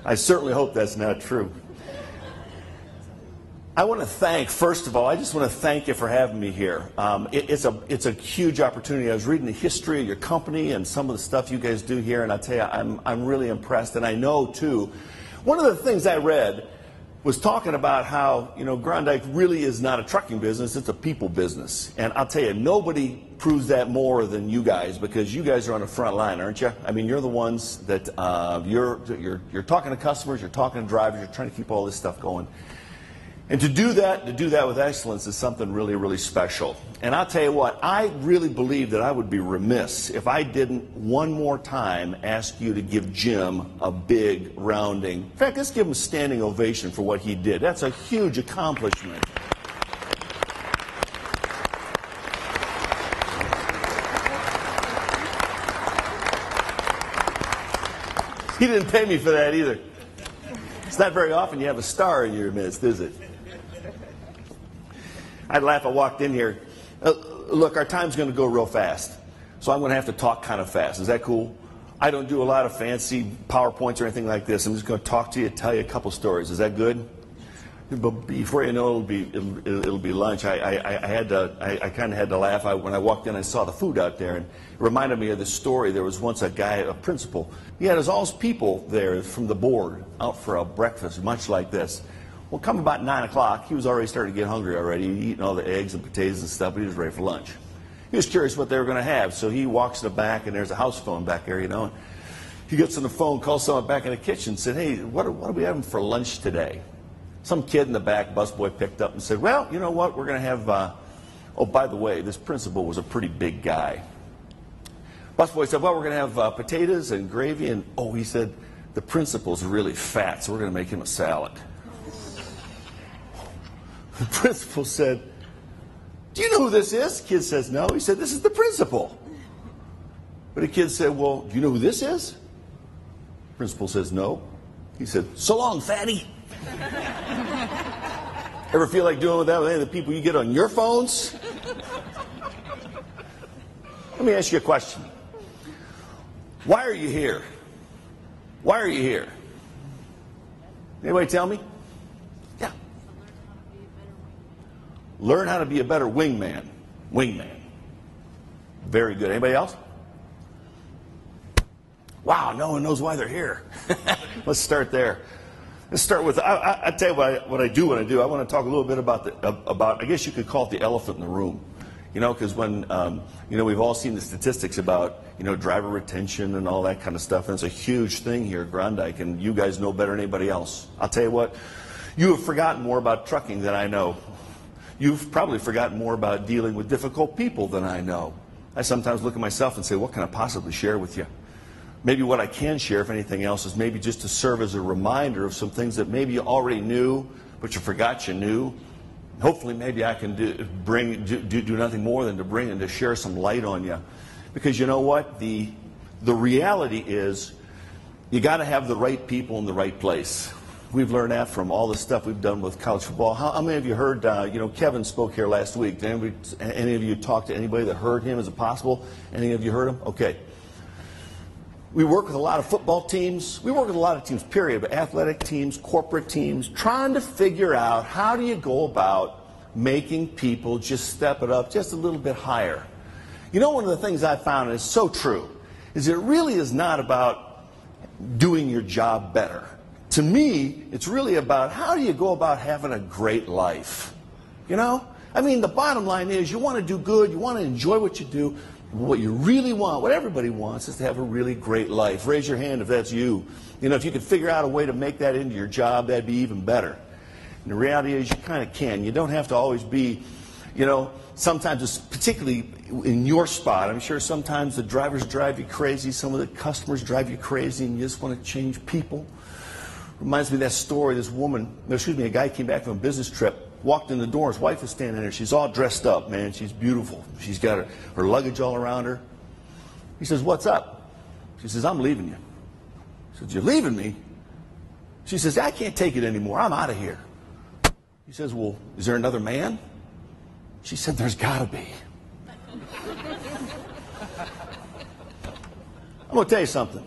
I certainly hope that's not true. I want to thank, first of all, I just want to thank you for having me here. It's a huge opportunity. I was reading the history of your company and some of the stuff you guys do here, and I tell you, I'm really impressed. And I know, too, one of the things I read was talking about how, Grondike really is not a trucking business, it's a people business. And I'll tell you, nobody proves that more than you guys, because you guys are on the front line, aren't you? I mean, you're the ones that you're talking to customers, you're talking to drivers, you're trying to keep all this stuff going. And to do that with excellence is something really, really special. And I'll tell you what, I really believe that I would be remiss if I didn't one more time ask you to give Jim a big rounding. In fact, let's give him a standing ovation for what he did. That's a huge accomplishment. He didn't pay me for that either. It's not very often you have a star in your midst, is it? I'd laugh. I walked in here. Look, our time's going to go real fast, so I'm going to have to talk kind of fast. Is that cool? I don't do a lot of fancy PowerPoints or anything like this. I'm just going to talk to you, tell you a couple stories. Is that good? But before you know, it'll be lunch. I kind of had to laugh. When I walked in, I saw the food out there, and it reminded me of this story. There was once a guy, a principal. He had all his people there from the board out for a breakfast, much like this. Well, come about 9 o'clock, he was already starting to get hungry already. He'd eaten all the eggs and potatoes and stuff, but he was ready for lunch. He was curious what they were going to have, so he walks to the back, and there's a house phone back there, And he gets on the phone, calls someone back in the kitchen, and said, "Hey, what are we having for lunch today?" Some kid in the back, busboy, picked up and said, "Well, you know what, we're going to have, oh, by the way, this principal was a pretty big guy." Busboy said, "Well, we're going to have potatoes and gravy," and, oh, he said, "The principal's really fat, so we're going to make him a salad." The principal said, "Do you know who this is?" The kid says, "No." He said, "This is the principal." But the kid said, "Well, do you know who this is?" The principal says, "No." He said, "So long, fatty." Ever feel like doing that with any of the people you get on your phones? Let me ask you a question. Why are you here? Why are you here? Anybody tell me? Yeah. Learn how to be a better wingman. Wingman. Very good. Anybody else? Wow, no one knows why they're here. Let's start there. Let's start with, I tell you what I do when I do. I want to talk a little bit about I guess you could call it the elephant in the room. Because when, we've all seen the statistics about, driver retention and all that kind of stuff. And it's a huge thing here at Grondike, and you guys know better than anybody else. I'll tell you what, you have forgotten more about trucking than I know. You've probably forgotten more about dealing with difficult people than I know. I sometimes look at myself and say, what can I possibly share with you? Maybe what I can share, if anything else, is maybe just to serve as a reminder of some things that maybe you already knew, but you forgot you knew. Hopefully, maybe I can do nothing more than to bring and to share some light on you. Because you know what? The reality is you got to have the right people in the right place. We've learned that from all the stuff we've done with college football. How many of you heard, Kevin spoke here last week. Did any of you talk to anybody that heard him? Is it possible? Any of you heard him? Okay. We work with a lot of football teams. We work with a lot of teams, period, but athletic teams, corporate teams, trying to figure out how do you go about making people just step it up just a little bit higher. One of the things I found, and it's so true, is it really is not about doing your job better. To me, it's really about how do you go about having a great life. The bottom line is you want to do good, you want to enjoy what you do. What you really want, what everybody wants, is to have a really great life. Raise your hand if that's you. If you could figure out a way to make that into your job, that'd be even better. And the reality is you kind of can. You don't have to always be, sometimes it's particularly in your spot. I'm sure sometimes the drivers drive you crazy. Some of the customers drive you crazy, and you just want to change people. Reminds me of that story. A guy came back from a business trip. Walked in the door, his wife was standing there. She's all dressed up, man. She's beautiful. She's got her luggage all around her. He says, "What's up?" She says, "I'm leaving you." He says, "You're leaving me?" She says, "I can't take it anymore. I'm out of here." He says, "Well, is there another man?" She said, "There's got to be." I'm going to tell you something.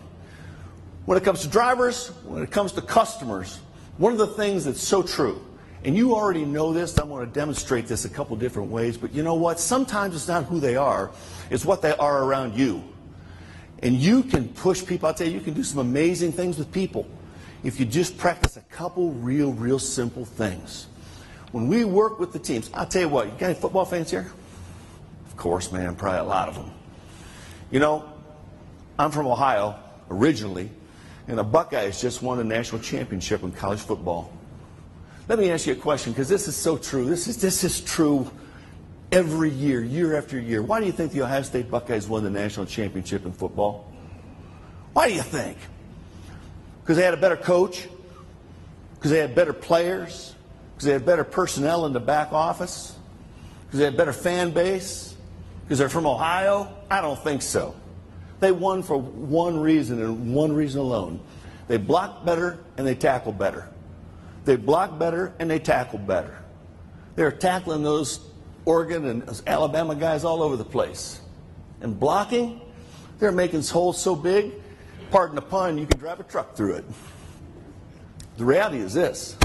When it comes to drivers, when it comes to customers, one of the things that's so true, and you already know this, I'm going to demonstrate this a couple different ways, but you know what? Sometimes it's not who they are, it's what they are around you. And you can push people. I'll tell you, you can do some amazing things with people if you just practice a couple real simple things. When we work with the teams, I'll tell you what, you got any football fans here? Of course, man, probably a lot of them. You know, I'm from Ohio originally, and the Buckeyes just won the national championship in college football. Let me ask you a question, because this is so true. This is true every year, year after year. Why do you think the Ohio State Buckeyes won the national championship in football? Why do you think? Because they had a better coach? Because they had better players? Because they had better personnel in the back office? Because they had better fan base? Because they're from Ohio? I don't think so. They won for one reason and one reason alone. They blocked better and they tackled better. They blocked better and they tackled better. They're tackling those Oregon and those Alabama guys all over the place. And blocking, they're making holes so big, pardon the pun, you can drive a truck through it. The reality is this.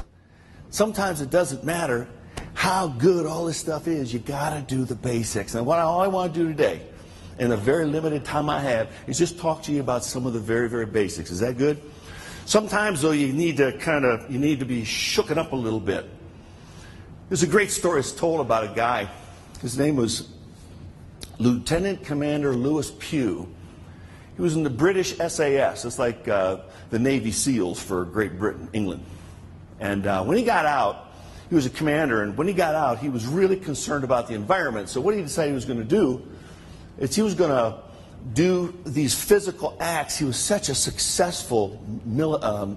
Sometimes it doesn't matter how good all this stuff is. You got to do the basics. And all I want to do today, in the very limited time I have, is just talk to you about some of the very basics. Is that good? Sometimes, though, you need to be shooken up a little bit. There's a great story that's told about a guy. His name was Lieutenant Commander Lewis Pugh. He was in the British SAS. It's like the Navy SEALs for Great Britain, England. And when he got out, he was a commander, and when he got out, he was really concerned about the environment. So what he decided he was going to do is he was going to do these physical acts. He was such a successful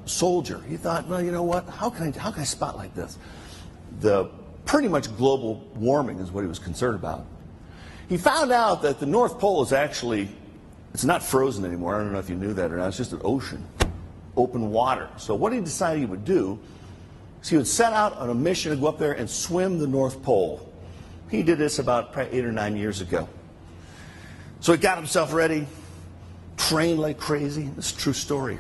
soldier. He thought, well, you know what? How can I spotlight this? The pretty much global warming is what he was concerned about. He found out that the North Pole is actually, it's not frozen anymore. I don't know if you knew that or not. It's just an ocean, open water. So what he decided he would do is he would set out on a mission to go up there and swim the North Pole. He did this about probably 8 or 9 years ago. So he got himself ready, trained like crazy. This is a true story.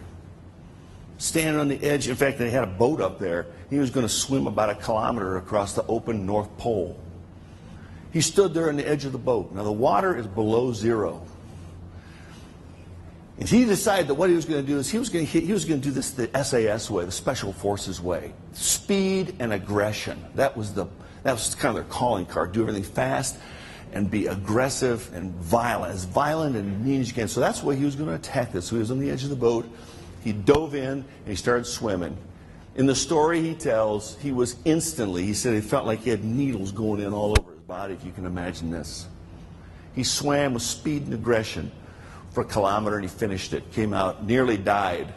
Standing on the edge. In fact, they had a boat up there. He was going to swim about 1 kilometer across the open North Pole. He stood there on the edge of the boat. Now, the water is below zero. And he decided that what he was going to do is he was going to do this the SAS way, the Special Forces way. Speed and aggression. That was kind of their calling card. Do everything fast and be aggressive and violent. As violent and mean as you can. So that's the way he was going to attack this. So he was on the edge of the boat. He dove in and he started swimming. In the story he tells, he was instantly, he said he felt like he had needles going in all over his body, if you can imagine this. He swam with speed and aggression for 1 kilometer and he finished it. Came out, nearly died.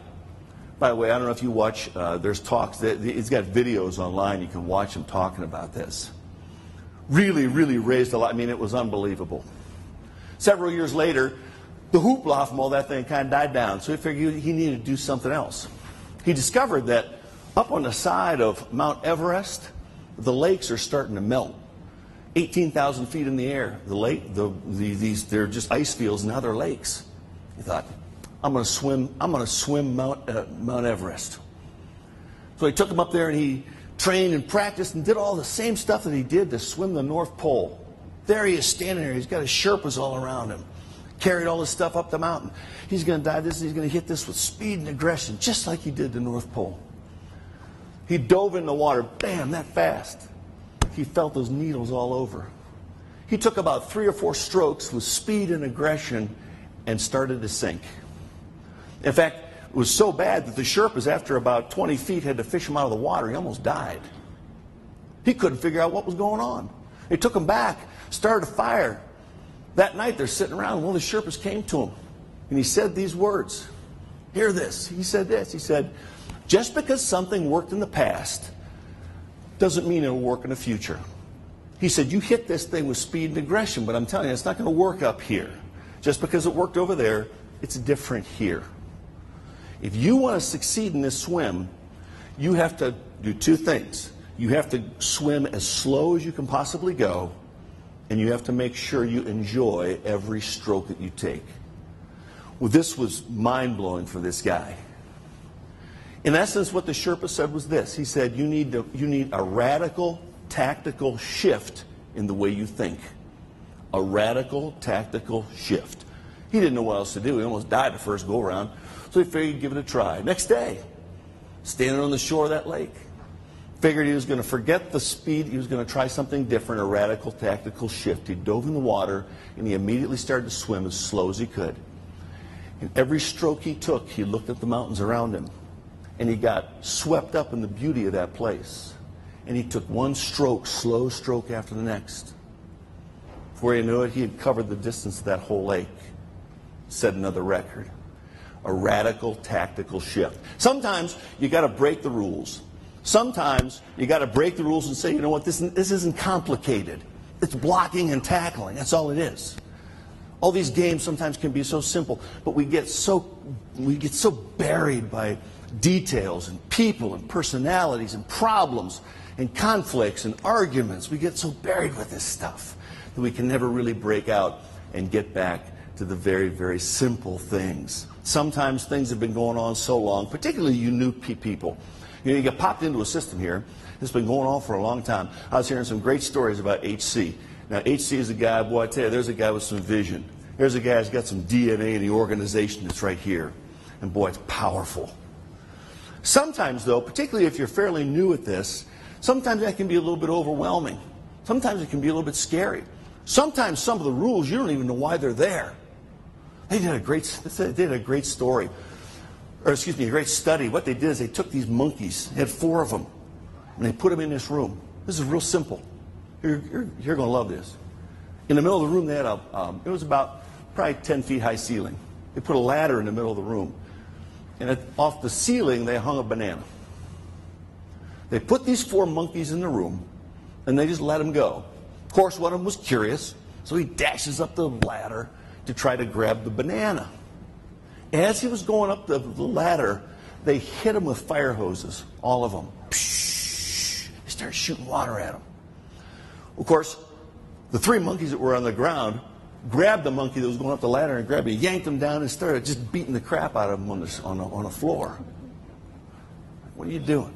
By the way, I don't know if you watch, there's talks, he's got videos online, you can watch him talking about this. Really raised a lot. I mean, it was unbelievable. Several years later, the hoopla from all that thing kind of died down, so he figured he needed to do something else. He discovered that up on the side of Mount Everest, the lakes are starting to melt. 18,000 feet in the air, the lake, they're just ice fields, now they're lakes. He thought, I'm going to swim Mount Everest. So he took him up there and he trained and practiced and did all the same stuff that he did to swim the North Pole. There he is standing there. He's got his Sherpas all around him. Carried all this stuff up the mountain. He's going to dive this, he's going to hit this with speed and aggression, just like he did the North Pole. He dove in the water, bam, that fast. He felt those needles all over. He took about 3 or 4 strokes with speed and aggression and started to sink. In fact, it was so bad that the Sherpas, after about 20 feet, had to fish him out of the water. He almost died. He couldn't figure out what was going on. They took him back, started a fire. That night, they're sitting around, and one of the Sherpas came to him, and he said these words. Hear this. He said this. He said, just because something worked in the past doesn't mean it'll work in the future. He said, you hit this thing with speed and aggression, but I'm telling you, it's not going to work up here. Just because it worked over there, it's different here. If you want to succeed in this swim, you have to do 2 things. You have to swim as slow as you can possibly go, and you have to make sure you enjoy every stroke that you take. Well, this was mind-blowing for this guy. In essence, what the Sherpa said was this. He said, you need a radical tactical shift in the way you think. A radical tactical shift. He didn't know what else to do. He almost died the first go-around, so he figured he'd give it a try. Next day, standing on the shore of that lake, figured he was going to forget the speed. He was going to try something different, a radical tactical shift. He dove in the water, and he immediately started to swim as slow as he could. And every stroke he took, he looked at the mountains around him, and he got swept up in the beauty of that place. And he took one stroke, slow stroke after the next. Before you knew it, he had covered the distance of that whole lake. Set another record. A radical tactical shift. Sometimes you got to break the rules. Sometimes you got to break the rules and say, you know what, this isn't complicated. It's blocking and tackling. That's all it is. All these games sometimes can be so simple, but we get so buried by details and people and personalities and problems and conflicts and arguments. We get so buried with this stuff that we can never really break out and get back to the very, very simple things. Sometimes things have been going on so long, particularly you new people. You know, you get popped into a system here. It's been going on for a long time. I was hearing some great stories about HC. Now, HC is a guy, boy, I tell you, there's a guy with some vision. There's a guy who's got some DNA in the organization that's right here. And boy, it's powerful. Sometimes, though, particularly if you're fairly new at this, sometimes that can be a little bit overwhelming. Sometimes it can be a little bit scary. Sometimes some of the rules, you don't even know why they're there. They did a great story, or excuse me, a great study. What they did is they took these monkeys, they had 4 of them, and they put them in this room. This is real simple. You're going to love this. In the middle of the room, they had it was about probably 10 feet high ceiling. They put a ladder in the middle of the room. And off the ceiling, they hung a banana. They put these 4 monkeys in the room, and they just let them go. Of course, one of them was curious, so he dashes up the ladder to try to grab the banana. As he was going up the ladder, they hit him with fire hoses, all of them. Psh! They started shooting water at him. Of course, the 3 monkeys that were on the ground grabbed the monkey that was going up the ladder and grabbed him, yanked him down, and started just beating the crap out of him on the floor. What are you doing?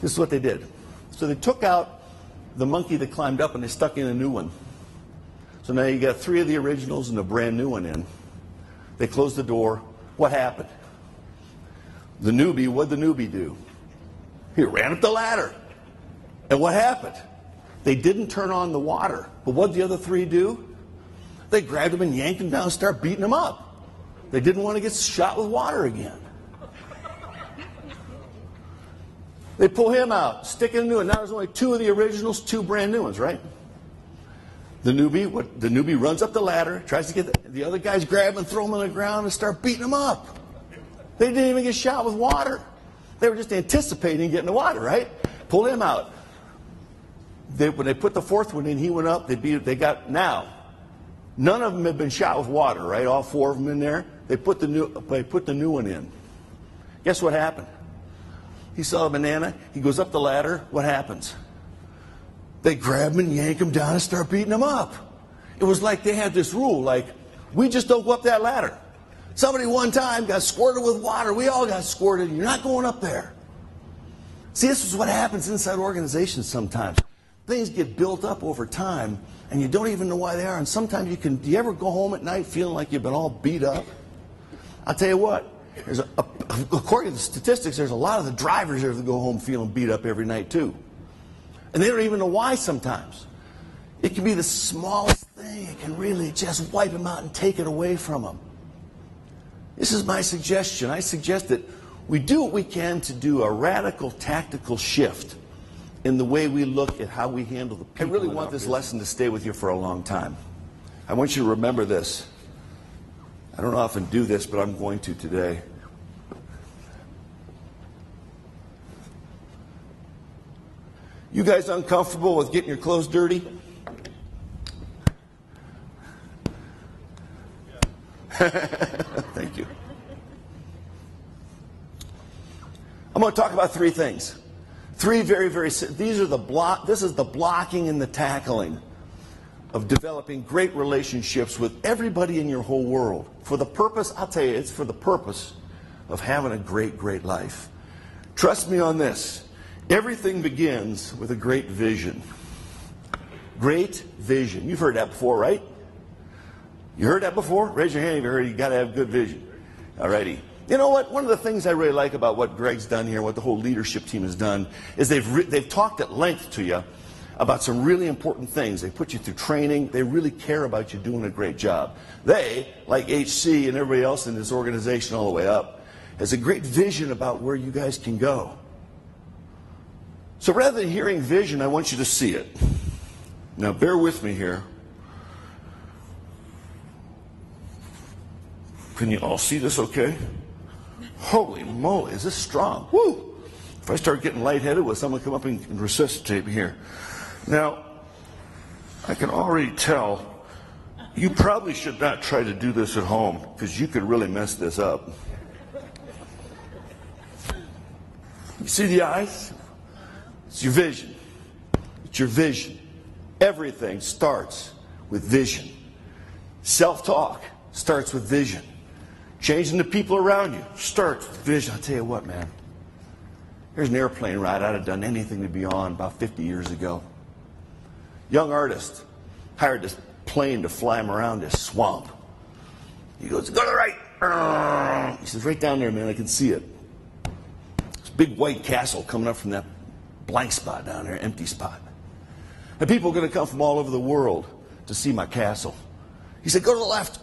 This is what they did. So they took out the monkey that climbed up and they stuck in a new one. So now you got 3 of the originals and a brand new one in. They closed the door. What happened? The newbie, what'd the newbie do? He ran up the ladder. And what happened? They didn't turn on the water. But what'd the other 3 do? They grabbed him and yanked him down and started beating him up. They didn't want to get shot with water again. They pull him out, stick in a new one. Now there's only 2 of the originals, 2 brand new ones, right? The newbie runs up the ladder, tries to get the other guys, grab him and throw him on the ground and start beating him up. They didn't even get shot with water. They were just anticipating getting the water, right? Pull him out. When they put the 4th one in, he went up. Now, none of them had been shot with water, right? All 4 of them in there. They put the new one in. Guess what happened? He saw a banana. He goes up the ladder. What happens? They grab him and yank him down and start beating him up. It was like they had this rule, like, we just don't go up that ladder. Somebody one time got squirted with water. We all got squirted. You're not going up there. See, this is what happens inside organizations sometimes. Things get built up over time, and you don't even know why they are. And sometimes do you ever go home at night feeling like you've been all beat up? I'll tell you what, according to the statistics, there's a lot of the drivers there that go home feeling beat up every night too. And they don't even know why sometimes. It can be the smallest thing. It can really just wipe them out and take it away from them. This is my suggestion. I suggest that we do what we can to do a radical tactical shift in the way we look at how we handle the people. I really want this lesson to stay with you for a long time. I want you to remember this. I don't often do this, but I'm going to today. You guys uncomfortable with getting your clothes dirty? Thank you. I'm going to talk about 3 things. 3 very, very, this is the blocking and the tackling of developing great relationships with everybody in your whole world. For the purpose, I'll tell you, it's for the purpose of having a great, great life. Trust me on this. Everything begins with a great vision. Great vision. You've heard that before, right? You heard that before? Raise your hand if you heard it. You got to have good vision. Alrighty. You know what? One of the things I really like about what Greg's done here, what the whole leadership team has done, is they've talked at length to you about some really important things. They put you through training. They really care about you doing a great job. They, like HC and everybody else in this organization all the way up, has a great vision about where you guys can go. So rather than hearing vision, I want you to see it. Now bear with me here. Can you all see this okay? Holy moly, is this strong? Woo! If I start getting lightheaded, will someone come up and resuscitate me here? Now, I can already tell you probably should not try to do this at home because you could really mess this up. You see the eyes? It's your vision. It's your vision. Everything starts with vision. Self-talk starts with vision. Changing the people around you starts with vision. I'll tell you what, man. Here's an airplane ride I'd have done anything to be on about 50 years ago. Young artist hired this plane to fly him around this swamp. He goes, go to the right. He says, right down there, man, I can see it. This big white castle coming up from that blank spot down there, empty spot. And people are going to come from all over the world to see my castle. He said, go to the left.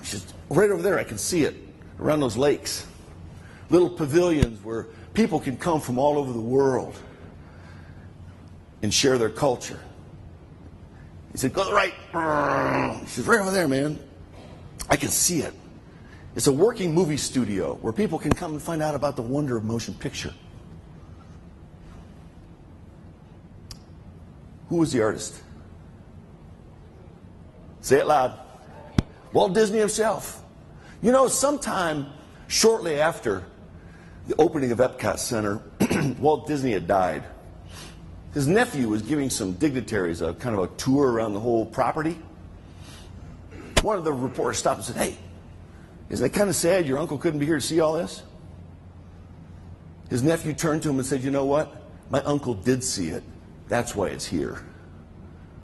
He says, right over there, I can see it, around those lakes. Little pavilions where people can come from all over the world and share their culture. He said, go to the right. He says, right over there, man. I can see it. It's a working movie studio where people can come and find out about the wonder of motion picture. Who was the artist? Say it loud. Walt Disney himself. You know, sometime shortly after the opening of Epcot Center, Walt Disney had died. His nephew was giving some dignitaries a kind of a tour around the whole property. One of the reporters stopped and said, hey, isn't it kind of sad your uncle couldn't be here to see all this? His nephew turned to him and said, you know what? My uncle did see it. That's why it's here.